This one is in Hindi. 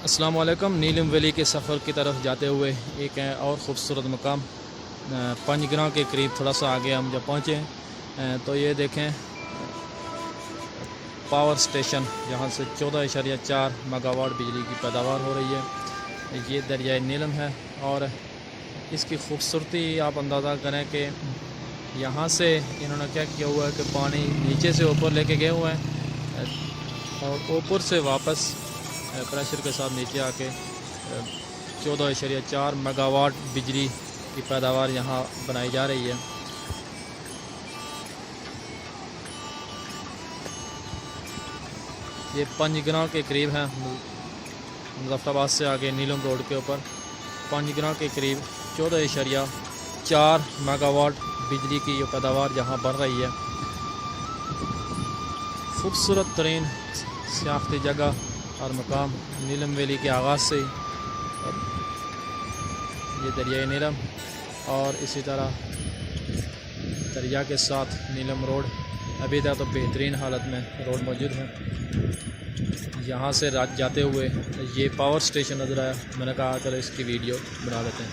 अस्सलाम वालेकुम। नीलम वैली के सफ़र की तरफ जाते हुए एक और ख़ूबसूरत मकाम पंजग्रां के करीब थोड़ा सा आगे हम जब पहुँचे तो ये देखें पावर स्टेशन जहाँ से 14.4 मेगावाट बिजली की पैदावार हो रही है। ये दरियाए नीलम है और इसकी खूबसूरती आप अंदाज़ा करें कि यहाँ से इन्होंने क्या किया हुआ है कि पानी नीचे से ऊपर लेके गए हुए हैं और ऊपर से वापस प्रेशर के साथ नीचे आके 14.4 मेगावाट बिजली की पैदावार यहाँ बनाई जा रही है। ये पंजग्रां के करीब है, मुजफ्फराबाद से आगे नीलम रोड के ऊपर पंजग्रां के करीब 14.4 मेगावाट बिजली की ये पैदावार यहाँ बन रही है। खूबसूरत तरीन सियाहती जगह और मकाम नीलम वैली के आगाज़ से ये दरियाए नीलम और इसी तरह दरिया के साथ नीलम रोड अभी तक तो बेहतरीन हालत में रोड मौजूद है। यहाँ से रात जाते हुए ये पावर स्टेशन नज़र आया, मैंने कहा चलो इसकी वीडियो बना लेते हैं।